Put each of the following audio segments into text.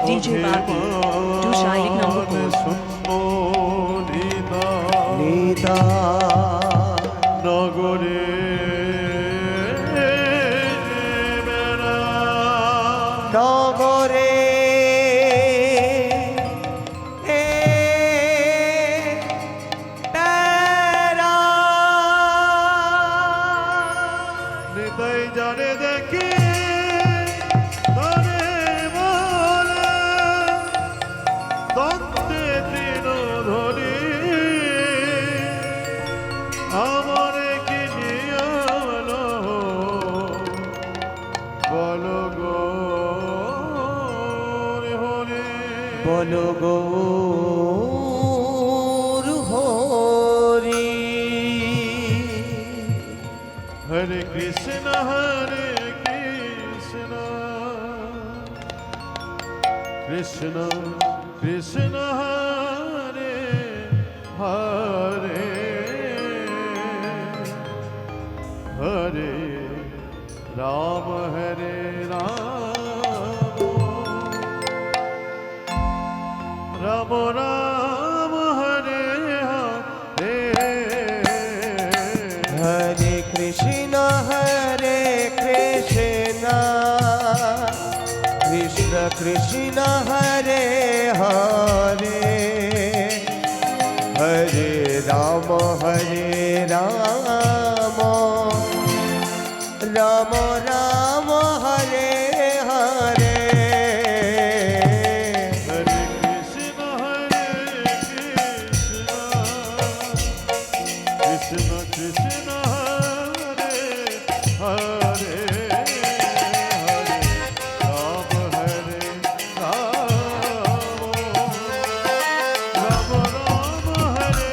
DJ Barbie, do Shailik number নিতা নগরে নগরে নিতাই জানে দেখি ধরে বলে দন্তে তৃণ ধরি আমারে কি নিয়ালো বলো গো হরে বলো গৌর হরি হরে কৃষ্ণ কৃষ্ণ কৃষ্ণ হরে হরে হরে রাম রাম রাম হরে হরে হরে কৃষ্ণ কৃষ্ণ কৃষ্ণ হরে হরে হরে রাম রাম রাম হরে হরে হরে কৃষ্ণ কৃষ্ণ কৃষ্ণ হরে হরে হরে রাম রাম হরে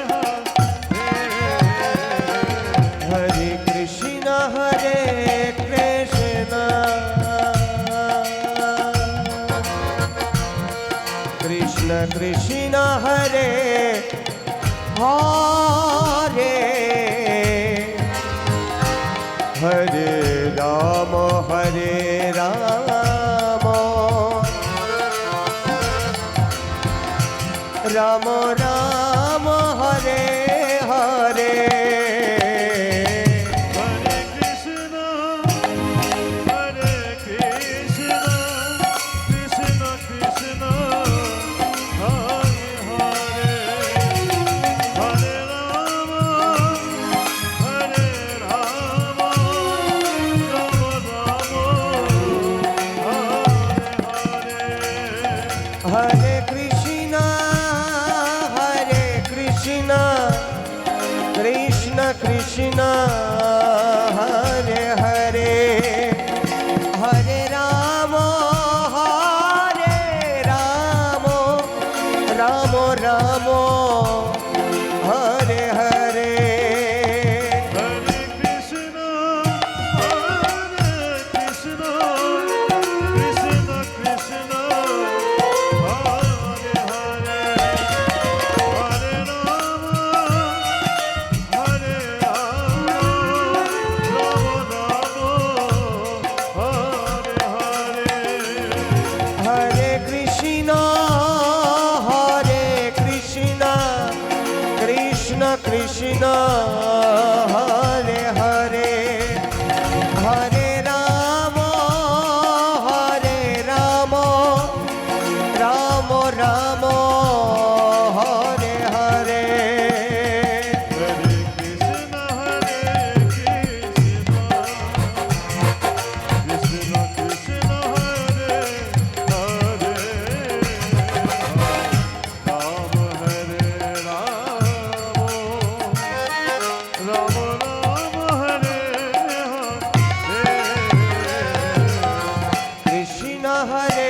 হরে কৃষ্ণ কৃষ্ণ কৃষ্ণ হরে হরে হরে রাম রাম রাম হরে হরে হরে কৃষ্ণ কৃষ্ণ কৃষ্ণ হরে হরে হরে রাম রাম রাম হরে হরে হরে কৃষ্ণ কৃষ্ণ কৃষ্ণ হরে হরে হরে রাম রাম রাম হরে হরে হরে কৃষ্ণ কৃষ্ণ কৃষ্ণ হরে হরে হরে রাম হরে কৃষ্ণ কৃষ্ণ কৃষ্ণ হরে হরে হরে রাম রাম রাম হরে হরে হরে কৃষ্ণ কৃষ্ণ কৃষ্ণ হরে হরে রাম হরে রাম রাম রাম হরে হরে কৃষ্ণ হরে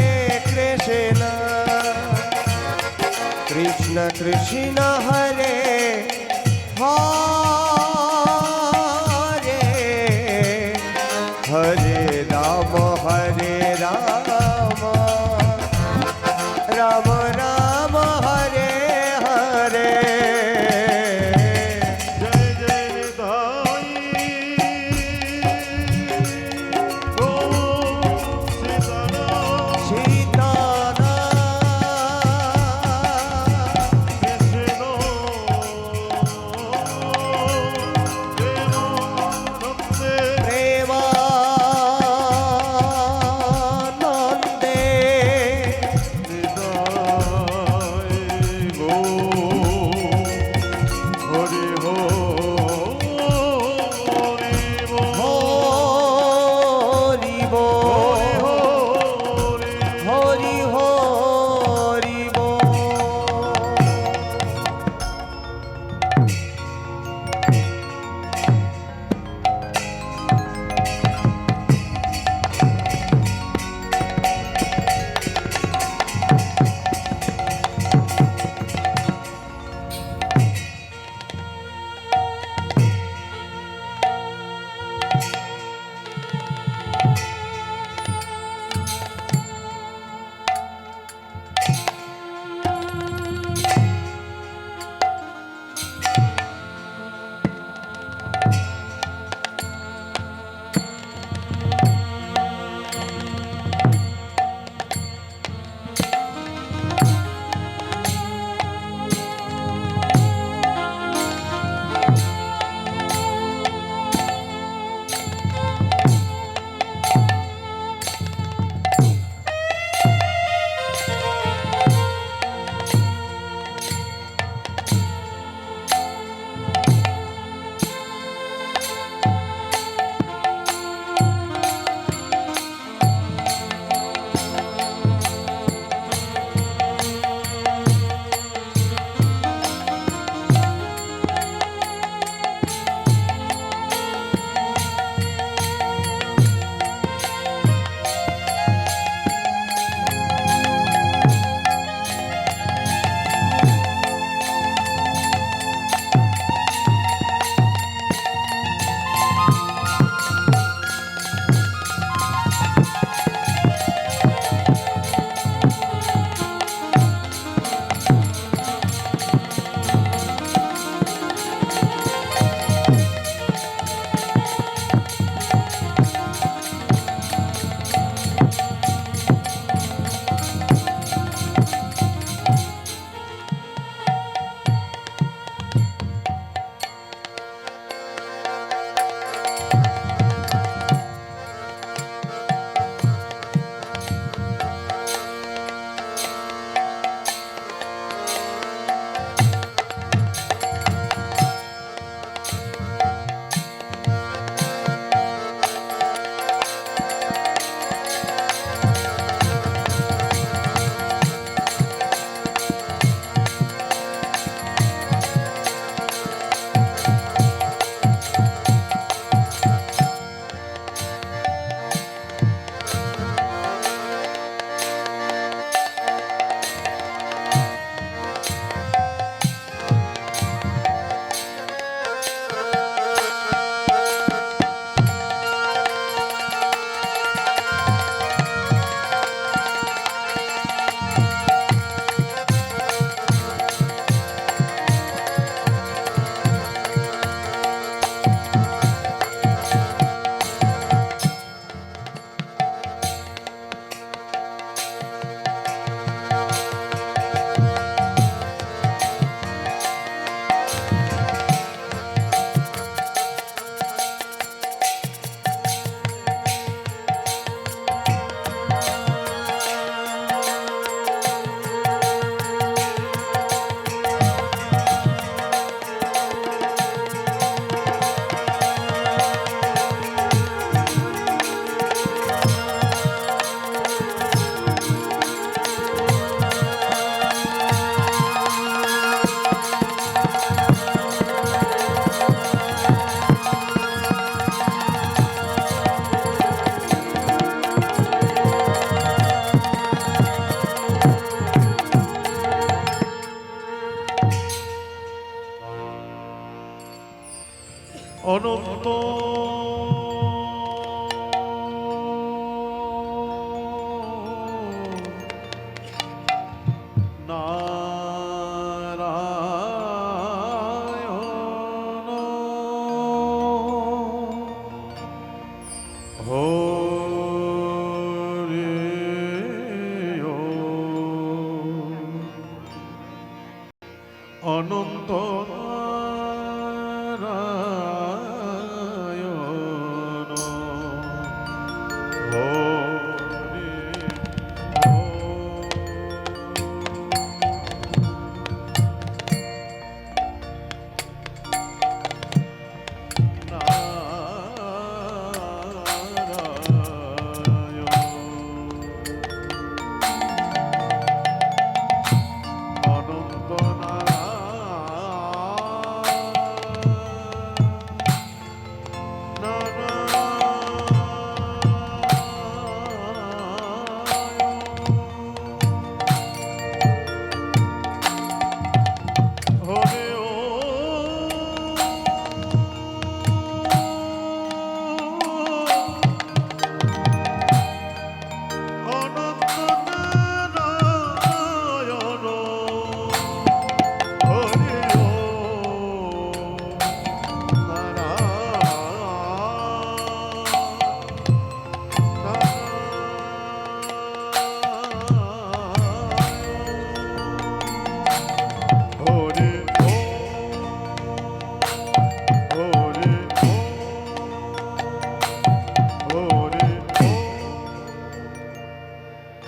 কৃষ্ণ কৃষ্ণ হরে হরে হরে রাম রাম রাম হরে হরে জয় জয় নিতাই গো সীতারাম অনন্ত Narayan Hari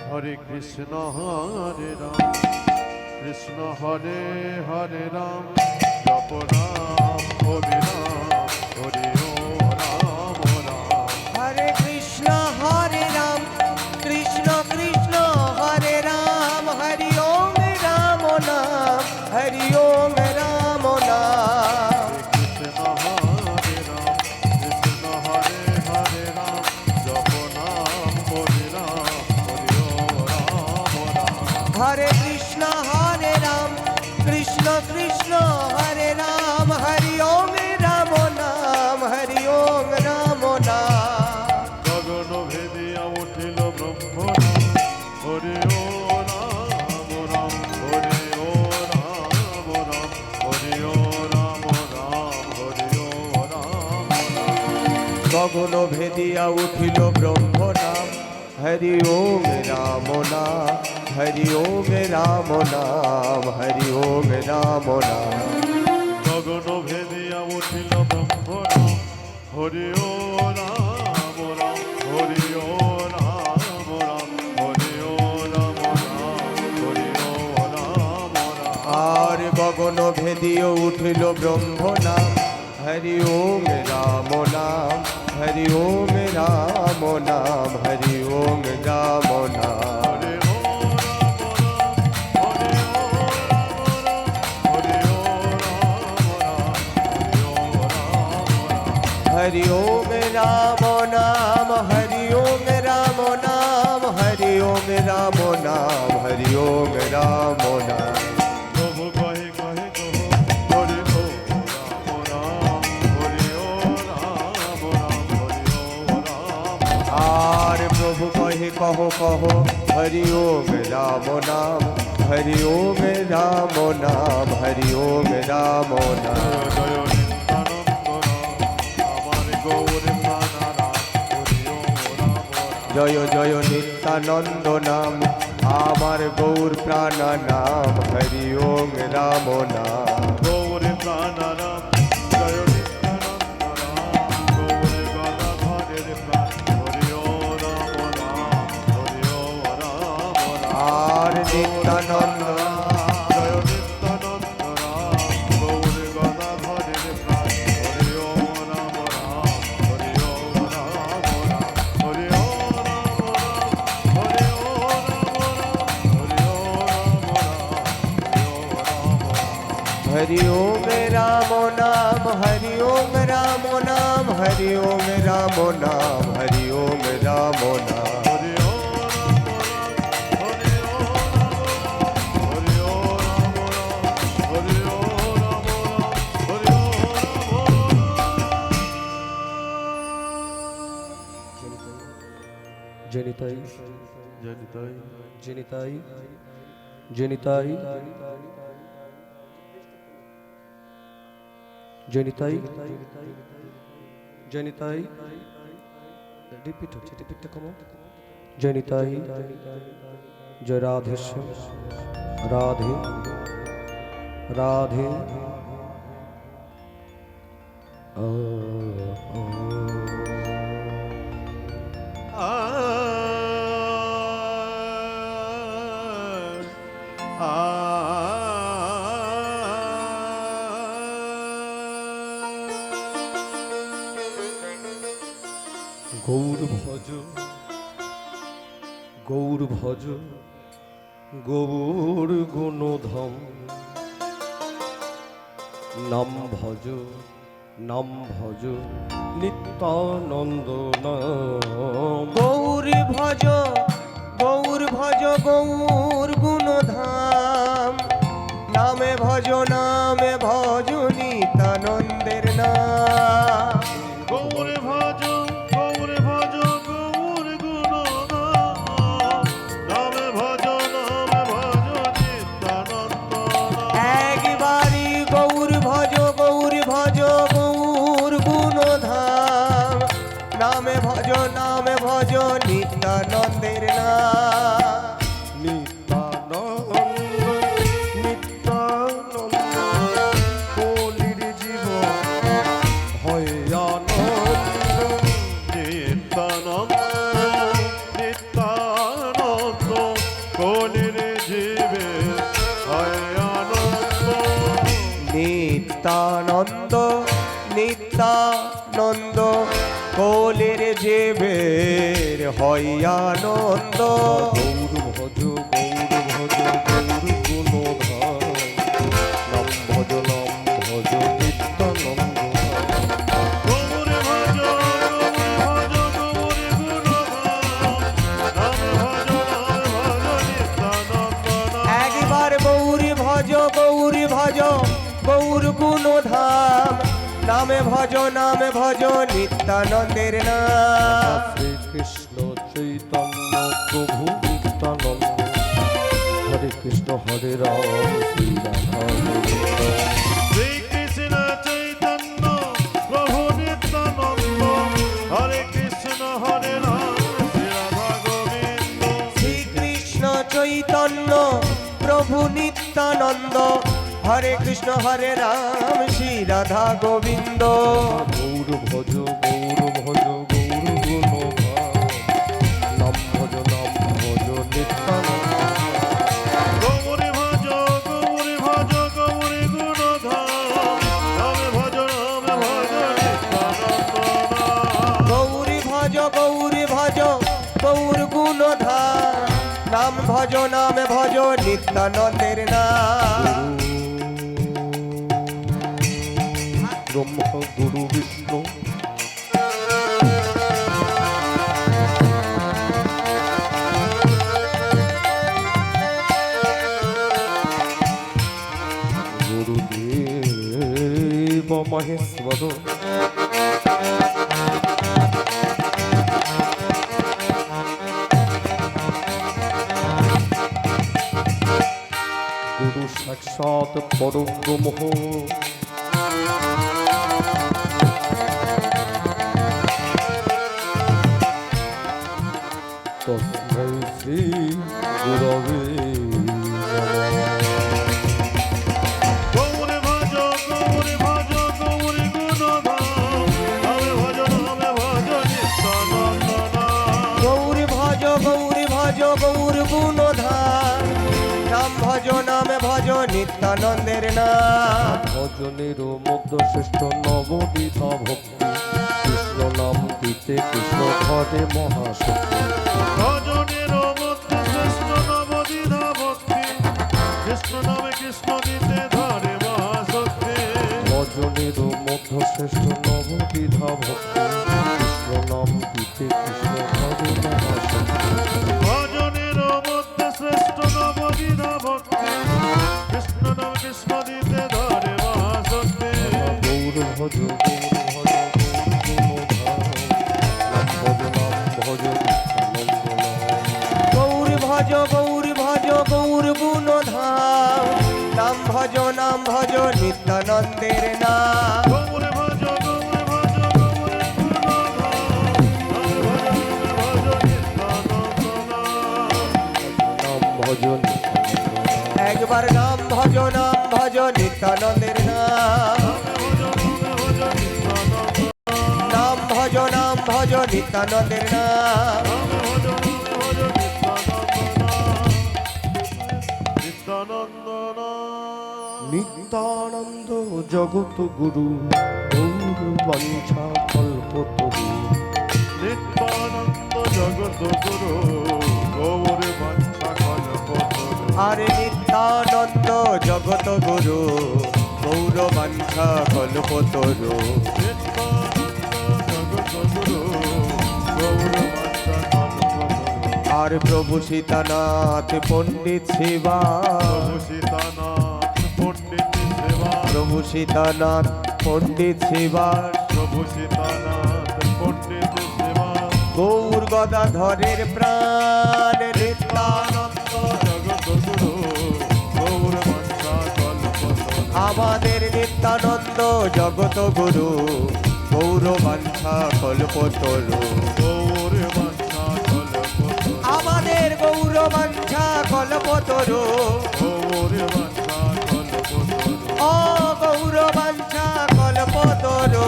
Hare Krishna Hare Ram Krishna Hare Hare Ram Japa Ram Hare Ram Hare Ram Ram Hare Krishna Krishna Krishna Hare Ram Hare Om Ram Nam Hare Om Ram Nam Krishna Hare Ram Krishna Hare Hare Ram Japa Ram Hare Ram Hare Krishna Ram Krishna Krishna Hare Ram Hare Om Ram Nam Hare Om Ram Nam গগন ভেদিয়া উঠিল ব্রহ্ম হরে ও রাম রাম হরে ও রাম রাম হরে ও রাম রাম হরে ও রাম গগন ভেদিয়া উঠিল ব্রহ্ম নাম হরি ওম রাম নাম হরি ওম রাম নাম হরি ওম রাম নাম গগন ভেদিয়া উঠিল ব্রহ্ম হরে ও রাম রাম হরে ও রাম রাম হরে ও রাম রাম হরে ও রাম রাম আর গগন ভেদিয়া উঠিল ব্রহ্ম নাম হরি ওম রাম নাম হরি ওম রাম নাম হরি ওম রাম নাম हरि ओम राम नाम हरि ओम राम नाम हरि ओम राम नाम हरि ओम राम नाम প্রভু কহে কহে কহ হরে ও রাম রাম হরে ও রাম রাম হরে ও রাম আর প্রভু কহে কহ কহ হরি ওম রাম নাম হরি ওম রাম নাম হরি ওম রাম নাম জয় জয় নিত্যানন্দ রাম হরে ও রাম রাম জয় জয় নিত্যানন্দ নাম আমার গৌর প্রাণ নাম হরি ওম রাম নাম গৌরে প্রাণারাম জয় নিত্যানন্দ রাম গৌরে গদাধরের প্রাণ হরি ও রাম রাম হরি ও রাম রাম আর নিত্যানন্দ জয় নিত্যানন্দ রাম গৌরে গদাধরের প্রাণ হরি ও রাম রাম হরি ও রাম রাম হরি ও রাম রাম হরি ও রাম রাম হরি ও রাম রাম হরি ও রাম রাম হরি ওম রাম নাম হরি ওম রাম নাম হরি ওম রাম নাম হরি ও হরি ও হরি ও হরি ও জনিতাই জনিতাই জনিতাই জনিতাই জনিতাই জনিতাই রিপিট হচ্ছে রিপিটটা কমো জনিতাই জয় রাধেশ্যাম রাধে রাধে আ, আ। গৌর ভজ গৌর ভজ গৌর গুণধম নাম ভজ নিত্যানন্দ নাম গৌর ভজ গৌর ভজ গৌর গুণধাম নামে ভজ নিত্যানন্দের নাম গৌর ভজ গৌর ভজ গৌর গুণধাম নামে ভজ নিত্যানন্দ একবারই গৌর ভজ গৌর গুণধাম নামে ভজ নিত্যানন্দের নাম নিত্যানন্দ নিত্যানন্দ কলির জীব হয় আনন্দ নিত্যানন্দ নিত্যানন্দ কলির জীবে হয় আনন্দ নিত্যানন্দ নিত্যানন্দ কোলের জীবের হয় আনন্দ গৌর ভজ গৌর গুণধাম নাম ভজ নিত্যানন্দ গৌর ভজ গৌর গুণধাম নাম ভজ নিত্যানন্দ একবার গৌর ভজ গৌর গুণধাম নামে ভজ নিত্যানন্দের নাম শ্রীকৃষ্ণ চৈতন্য প্রভু নিত্যানন্দ হরে কৃষ্ণ হরে রাম শ্রী রাধা শ্রীকৃষ্ণ চৈতন্য প্রভু নিত্যানন্দ হরে কৃষ্ণ হরে রাম শ্রী রাধা গোবিন্দ শ্রীকৃষ্ণ চৈতন্য প্রভু নিত্যানন্দ হরে কৃষ্ণ হরে রাম শ্রী রাধা গোবিন্দ গৌর ভজ গৌর গুণধাম নাম ভজ নিত্যানন্দ গৌর ভজ গৌর গুণধাম নাম ভজ নিত্যানন্দ গৌরী ভজ গৌর গুণধাম নাম ভজ নিত্যানন্দের নাম ব্রহ্মা গুরু বিষ্ণু গুরুদেব মহেশ্বর গুরু সাক্ষাৎ পরম ব্রহ্ম তস্मै শ্রী গুরবে নমঃ গৌর ভজ গৌর গুণধাম নামে ভজ নিত্যানন্দ গৌর ভজ গৌর গুণধাম নাম ভজ নিত্যানন্দের নাম ভজনের মধ্য শ্রেষ্ঠ নববিধা ভক্তি কৃষ্ণ নাম দিতে কৃষ্ণ ঘরে মহাশক্তি ভজনের মধ্যে শ্রেষ্ঠ নবদ্বিধা ভক্তি কৃষ্ণ নামে কৃষ্ণ দিতে ধরে মহাশক্তি ভজনের মধ্য শ্রেষ্ঠ নববিধা ভক্তি কৃষ্ণ নাম দিতে কৃষ্ণ ঘরে মহাশক্তি ভজনের মধ্যে শ্রেষ্ঠ নবদ্বিধা ভক্তি কৃষ্ণ নামে কৃষ্ণ দিতে ধরে মহাশক্তি গৌর ভজ গৌর ভজ গৌর গুণধাম নাম ভজ নিত্যানন্দের নাম গৌর ভজ গৌর গুণধাম নাম ভজ একবার নাম ভজ ভজ নিত্যানন্দের নাম, নাম ভজ নিত্যানন্দের নাম। নিত্যানন্দ জগত গুরু গৌর বাঞ্ছা কল্পতরু। নিত্যানন্দ জগত গুরু গৌর বাঞ্ছা কল্পতরু। আরে নিত্যানন্দ জগত গুরু গৌর বাঞ্ছা কল্পতরু। আর প্রভু সীতানাথ পণ্ডিত সেবা, সীতানাথ পণ্ডিত সেবা, প্রভু সীতানাথ পণ্ডিত সেবা, প্রভু সীতানাথ পণ্ডিত সেবা। গৌর গদাধরের প্রাণ নিত্যানন্দ জগত গুরু গৌর বাঞ্ছা কল্পতরু। আমাদের নিত্যানন্দ জগত গুরু গৌর বাঞ্ছা কল্পতরু। গৌর বাঞ্ছা কল্পতরু। আমাদের গৌর বাঞ্ছা কল্পতরু। গৌর বাঞ্ছা কল্পতরু। ও গৌর বাঞ্ছা কল্পতরু।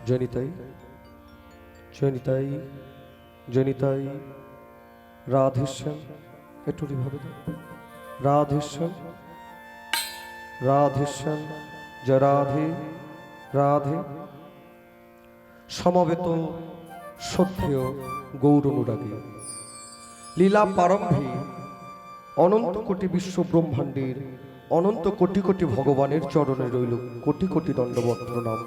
জনিতাই জনিতাই জনিতাই রাধেশ্যাম, একটু ভাবে দাও। রাধেশ্যাম রাধেশ্যাম জয় রাধে রাধে। সমবেত সত্যেয় গৌর অনুরাগী, লীলা প্রারম্ভে অনন্ত কোটি বিশ্ব ব্রহ্মাণ্ডের অনন্ত কোটি কোটি ভগবানের চরণে রইল কোটি কোটি দণ্ডবত প্রণাম।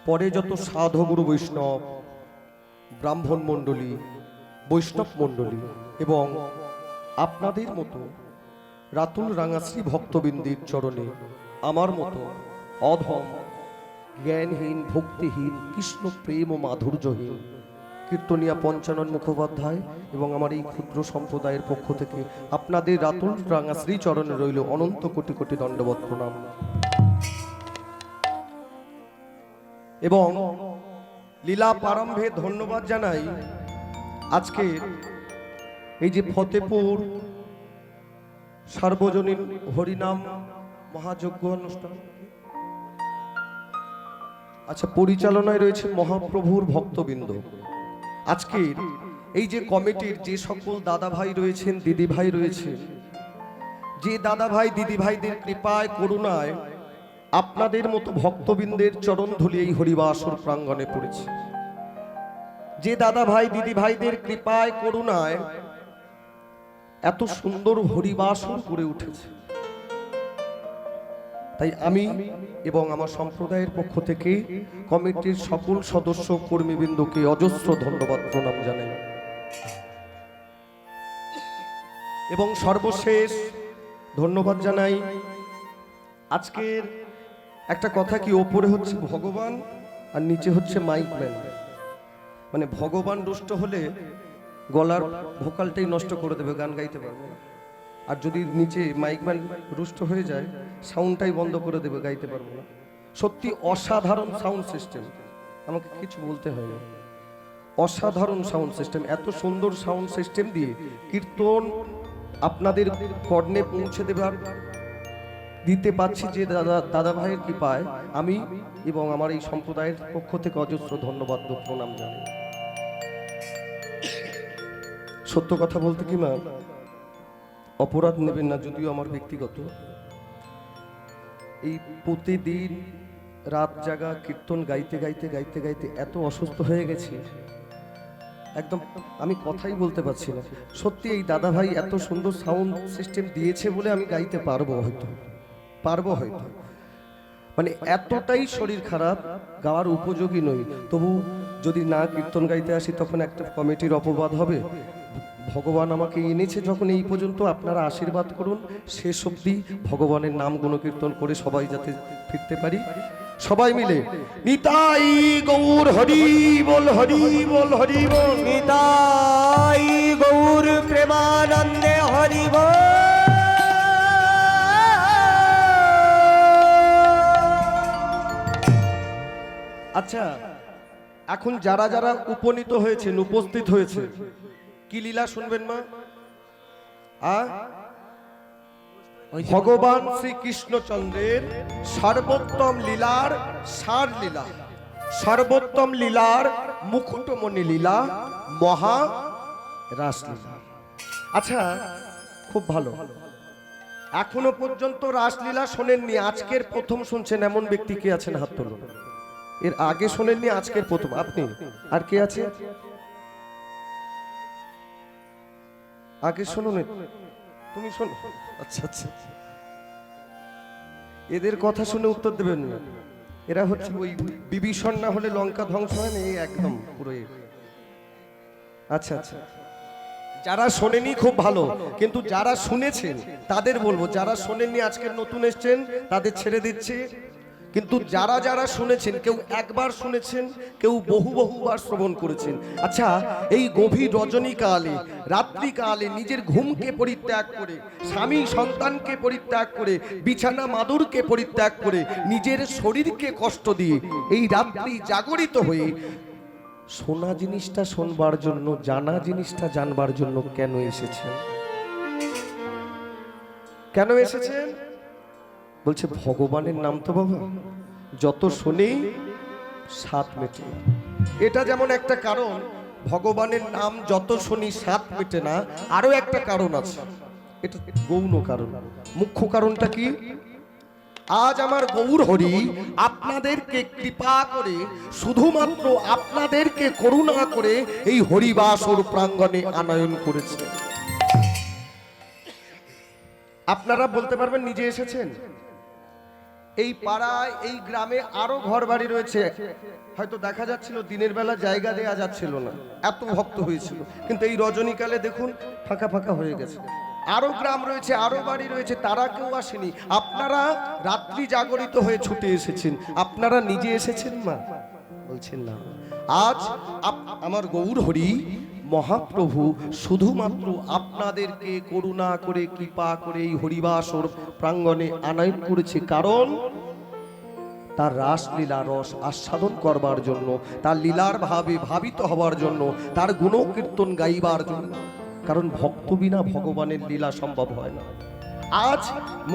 পরে যত সাধু গুরু বৈষ্ণব, ব্রাহ্মণ মণ্ডলী, বৈষ্ণব মণ্ডলী এবং আপনাদের মতো রাতুল রাঙাশ্রী ভক্তবৃন্দের চরণে আমার মতো অধম, জ্ঞানহীন, ভক্তিহীন, কৃষ্ণ প্রেম ও মাধুর্যহীন কীর্তনিয়া পঞ্চানন মুখোপাধ্যায় এবং আমার এই ক্ষুদ্র সম্প্রদায়ের পক্ষ থেকে আপনাদের রাতুল রাঙাশ্রী চরণে রইল অনন্ত কোটি কোটি দণ্ডবত প্রণাম। এবং লীলা প্রারম্ভে ধন্যবাদ জানাই আজকে এই যে ফতেপুর সার্বজনীন হরিনাম মহাযজ্ঞ অনুষ্ঠান, আচ্ছা পরিচালনায় রয়েছে মহাপ্রভুর ভক্তবৃন্দ। আজকের এই যে কমিটির যে সকল দাদা ভাই রয়েছেন, দিদি ভাই রয়েছেন, যে দাদা ভাই দিদি ভাইদের কৃপায় করুণায় আপনাদের মতো ভক্তবৃন্দের চরণ ধুলি এই হরিবাসর প্রাঙ্গণে পড়েছে, যে দাদা ভাই দিদি ভাইদের কৃপায় করুণায় এত সুন্দর হরিবাসর করে উঠেছে, তাই আমি এবং আমার সম্প্রদায়ের পক্ষ থেকে কমিটির সকল সদস্য কর্মীবৃন্দকে অজস্র ধন্যবাদ প্রণাম জানাই। এবং সর্বশেষ ধন্যবাদ জানাই আজকের একটা কথা কি, ওপরে হচ্ছে ভগবান আর নিচে হচ্ছে মাইকম্যান। মানে ভগবান রুষ্ট হলে গলার ভোকালটাই নষ্ট করে দেবে, গান গাইতে পারবে না। আর যদি নিচে মাইকম্যান রুষ্ট হয়ে যায় সাউন্ডটাই বন্ধ করে দেবে, গাইতে পারবো না। সত্যি অসাধারণ সাউন্ড সিস্টেম, আমাকে কিছু বলতে হয় না, অসাধারণ সাউন্ড সিস্টেম। এত সুন্দর সাউন্ড সিস্টেম দিয়ে কীর্তন আপনাদের কর্ণে পৌঁছে দেবার দিতে পারছি যে দাদা ভাইয়ের কৃপায় আমি এবং আমার এই সম্প্রদায়ের পক্ষ থেকে অজস্র ধন্যবাদ ও প্রণাম জানাই। সত্য কথা বলতে কি মা, অপরাধ নেবেন না, যদিও আমার ব্যক্তিগত, এই প্রতিদিন রাত জাগা কীর্তন গাইতে গাইতে গাইতে গাইতে এত অসুস্থ হয়ে গেছি, একদম আমি কথাই বলতে পারছি না। সত্যি এই দাদা ভাই এত সুন্দর সাউন্ড সিস্টেম দিয়েছে বলে আমি গাইতে পারবো হয়তো, মানে এতটাই শরীর খারাপ, গাওয়ার উপযোগী নই। তবু যদি না কীর্তন গাইতে আসি তখন একটা কমিটির অপবাদ হবে। ভগবান আমাকে এনেছে যখন এই পর্যন্ত, আপনারা আশীর্বাদ করুন শেষ অবধি ভগবানের নাম গুণকীর্তন করে সবাই যাতে ফিরতে পারি। সবাই মিলে নিতাই গৌর হরি বল, হরি বল, হরি বল। নিতাই গৌর প্রেমানন্দে হরি বল। আচ্ছা এখন যারা যারা উপনীত হয়েছেন, উপস্থিত হয়েছে, কি লীলা শুনবেন মা? ভগবান শ্রীকৃষ্ণচন্দ্রের সর্বোত্তম লীলার সার লীলা, সর্বোত্তম লীলার মুকুটমণি লীলা, মহা রাসলীলা। আচ্ছা, খুব ভালো। এখনো পর্যন্ত রাসলীলা শোনেননি, আজকের প্রথম শুনছেন এমন ব্যক্তি কে আছেন? হাত তুলুন। এর আগে শোনেননি, আজকের প্রথম। আপনি? আর কে আছে? আগে শোনো না, তুমি শোনো। আচ্ছা আচ্ছা, এদের কথা শুনে উত্তর দেবেন না। এরা হচ্ছে ওই বিভীষণ না হলে লঙ্কা ধ্বংস হয় না, এই একদম পুরো। আচ্ছা আচ্ছা, যারা শোনেনি খুব ভালো, কিন্তু যারা শুনেছেন তাদের বলবো, যারা শোনেননি আজকের নতুন এসছেন তাদের ছেড়ে দিচ্ছে। কিন্তু যারা যারা শুনেছেন, কেউ একবার শুনেছেন, কেউ বহুবার শ্রবণ করেছেন। আচ্ছা, এই গভীর রজনীকালে, রাত্রিকালে নিজের ঘুমকে পরিত্যাগ করে, স্বামী সন্তানকে পরিত্যাগ করে, বিছানা মাদুরকে পরিত্যাগ করে, নিজের শরীরকে কষ্ট দিয়ে এই রাত্রি জাগরিত হয়ে শোনা জিনিসটা শোনবার জন্য, জানা জিনিসটা জানবার জন্য কেন এসেছেন? কেন এসেছেন? বলছে ভগবানের নাম তো বাবা যত শুনি স্বাদ মেটে না। এটা যেমন একটা কারণ, ভগবানের নাম যত শুনি স্বাদ মেটে না। আরো একটা কারণ আছে, এটা গৌণ কারণ। মুখ্য কারণটা কি? আজ আমার গৌর হরি আপনাদেরকে কৃপা করে, শুধুমাত্র আপনাদেরকে করুণা করে এই হরিবাসর প্রাঙ্গণে আনয়ন করেছে। আপনারা বলতে পারবেন নিজে এসেছেন? এই পাড়ায়, এই গ্রামে আরো ঘর বাড়ি রয়েছে, হয়তো দেখা যাচ্ছিল দিনের বেলা জায়গা দেয়া যাচ্ছিল না, এত ভক্ত হয়েছিল। কিন্তু এই রজনীকালে দেখুন ফাঁকা ফাঁকা হয়ে গেছে। আরো গ্রাম রয়েছে, আরো বাড়ি রয়েছে, তারা কেউ আসেনি। আপনারা রাত্রি জাগরিত হয়ে ছুটে এসেছেন। আপনারা নিজে এসেছেন মা? বলছেন না। আজ আমার গৌর হরি মহাপ্রভু শুধুমাত্র আপনাদেরকে করুণা করে, কৃপা করে এই হরিবাসর প্রাঙ্গণে আনয়ন করেছে, কারণ তার রাসলীলা রস আস্বাদন করবার জন্য, তার লীলার ভাবে ভাবিত হবার জন্য, তার গুণকীর্তন গাইবার জন্য। কারণ ভক্ত বিনা ভগবানের লীলা সম্ভব হয় না। আজ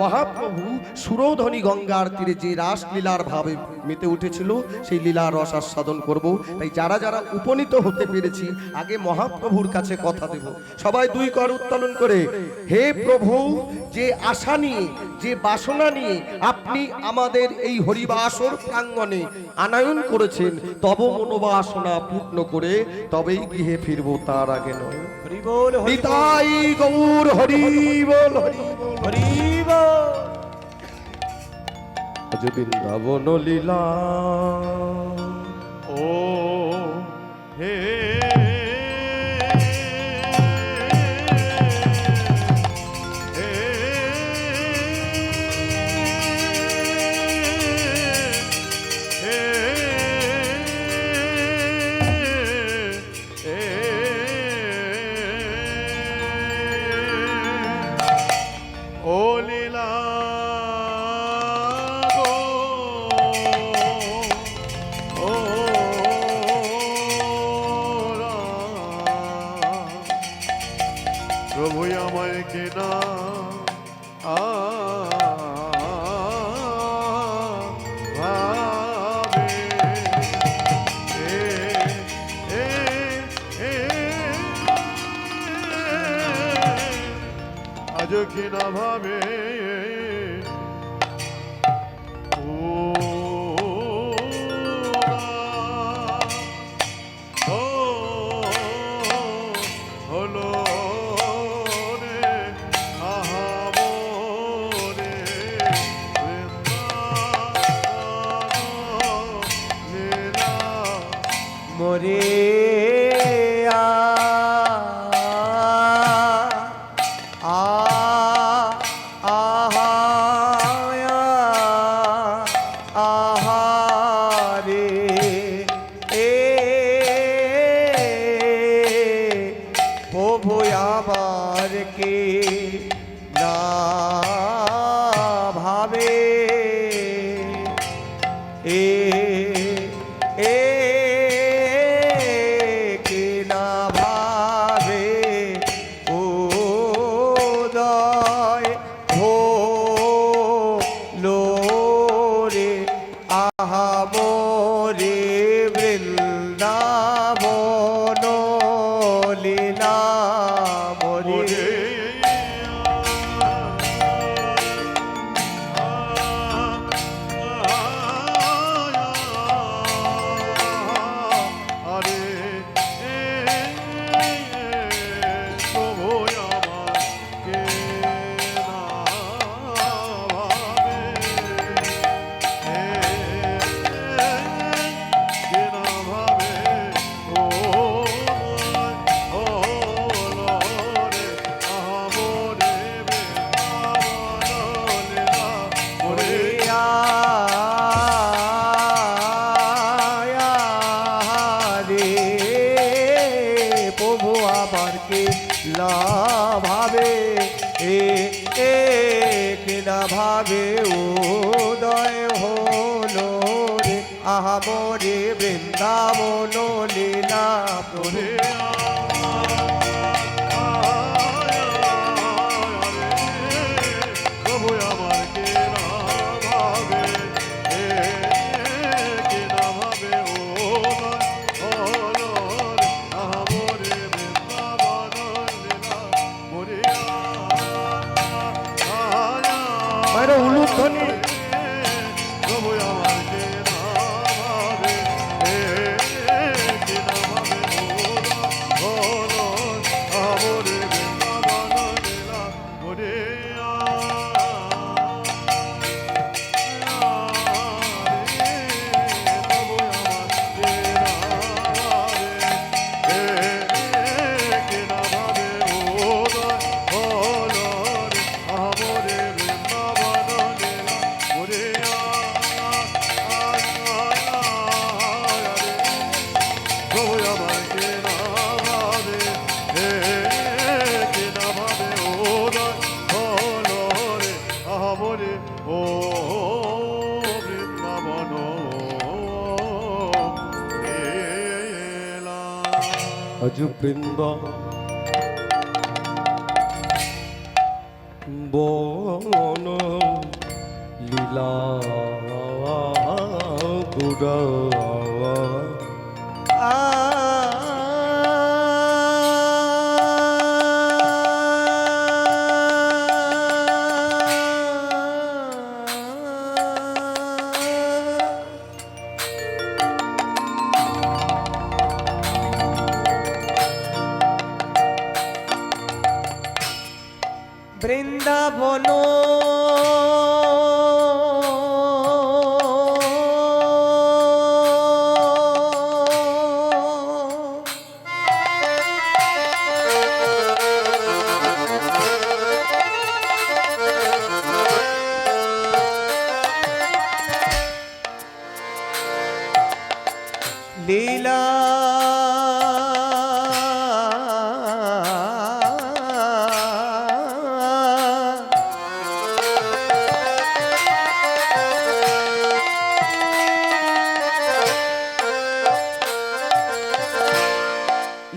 মহাপ্রভু সুরধ্বনি গঙ্গার তীরে যে রাসলীলার ভাবে মেতে উঠেছিল, সেই লীলার রস আস্বাদন করব। তাই যারা যারা উপনীত হতে পেরেছি, আগে মহাপ্রভুর কাছে কথা দেব। সবাই দুই কর উত্তোলন করে, হে প্রভু, যে আশা নিয়ে, যে বাসনা নিয়ে আপনি আমাদের এই হরিবাসর প্রাঙ্গণে আনয়ন করেছেন, তব মনোবাসনা পূর্ণ করে তবেই গৃহে ফিরব, তার আগে নয়। হরি বল, হরি নিতাই গৌর হরি বল, হরি বল, হরি বল। আজ বৃন্দাবন লীলা ও হে প্রভু আমায় কেনা ভাবে আজ কেনা ভাবে মোরে রে প্রভু আমার কে না ভাবে এ না ভাবে এক না ভাবে উদয় হলো রে আহা মোরে বৃন্দাবন লীলা প্রভু প্রভু আমার কে না ভাবে কে না ভাবে ও আমরে বৃন্দাবন লীলা মরিয়া মায়ের উলুধ্বনি প্রভু আমার কে না ভাবে কে না ভাবে ও আমরে বৃন্দাবন লীলা মরিয়া ও বৃন্দাবন লীলা আজ বৃন্দ বন লীলা গুড়া বৃন্দাবন লীলা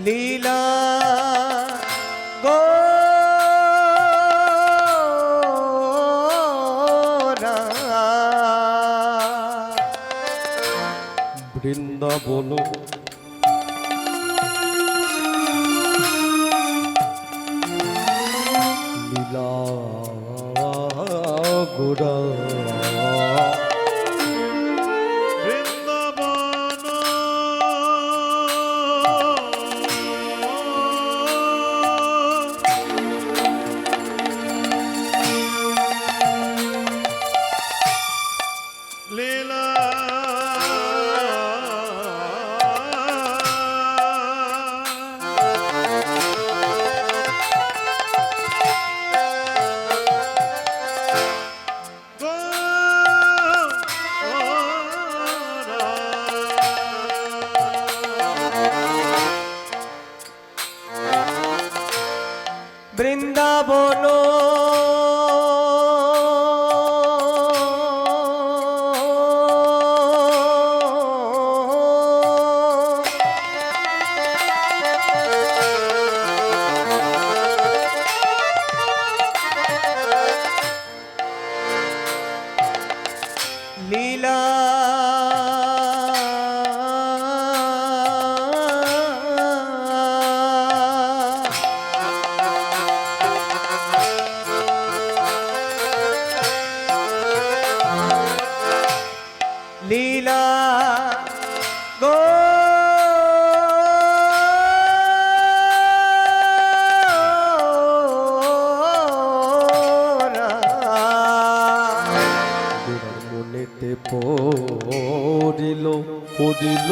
লীলা গো বৃন্দাবন লীলা গোড়া বৃন্দাবন লীলা বৃন্দাবন লীলা লীলা গো মনেতে পড়িল পড়িল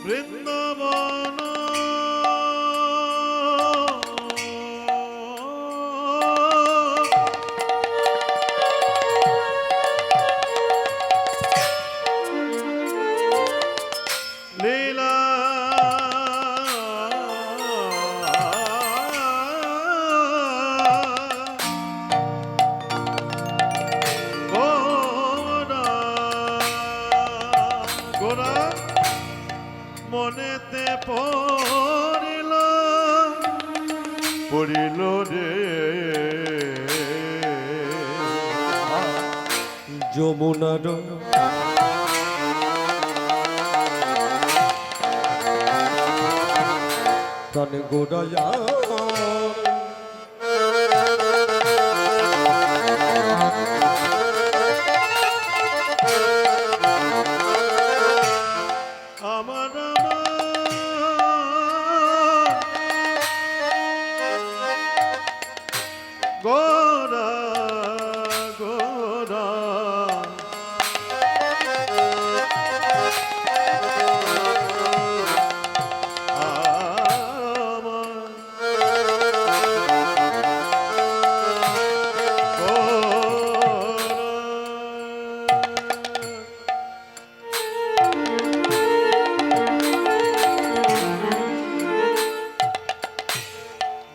বৃন্দাবন লীলা গোরা মনেতে পড়িল পড়িল রে যমুনার প্রাণ গোড়ায়া আমার গোরা গোরা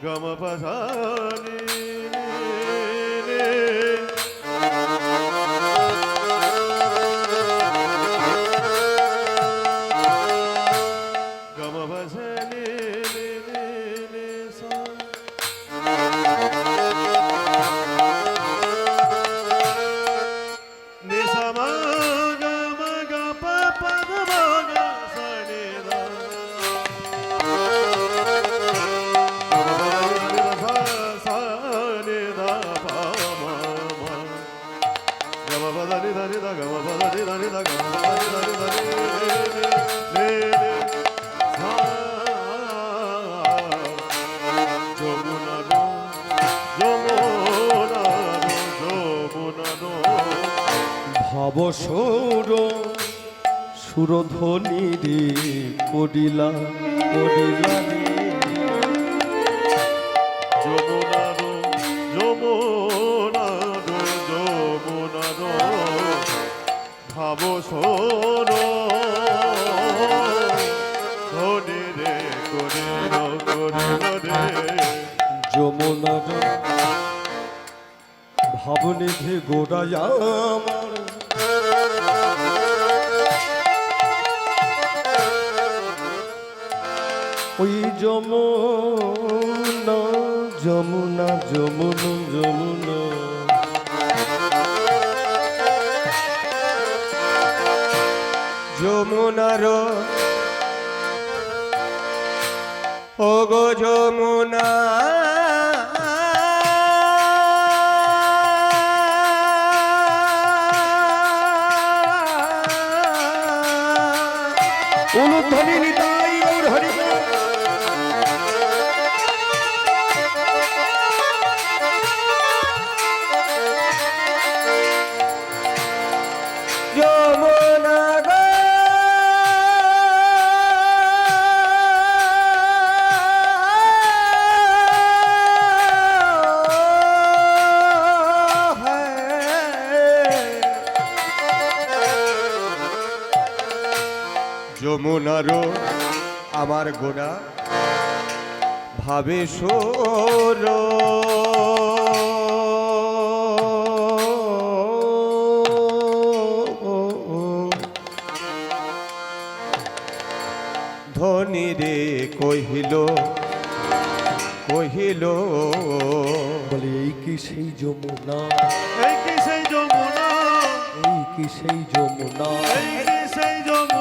গম পসানি গম পসানি নিসম গম গপ পদ মগ সনি দা ভবসুর সুরধ্বনি রে করিলা করিলা রে যমুনার যমুনার যমুনার ভাব সোর ধনি রে করিল করিল রে যমুনার ভাবনিধি গোড়ায়া আমার ওই যমুনা যমুনা যমুনা যমুনা যমুনার ও গো যমুনা অনুধ্বনি নিতাই গৌর হরি যমুনা গো যমুনার আমার গোড়া ভাবে সোর ধনী রে কহিল কহিল বলে এই কি সেই যমুনা এই কি সেই যমুনা এই কি সেই যমুনা এই কি সেই যমুনা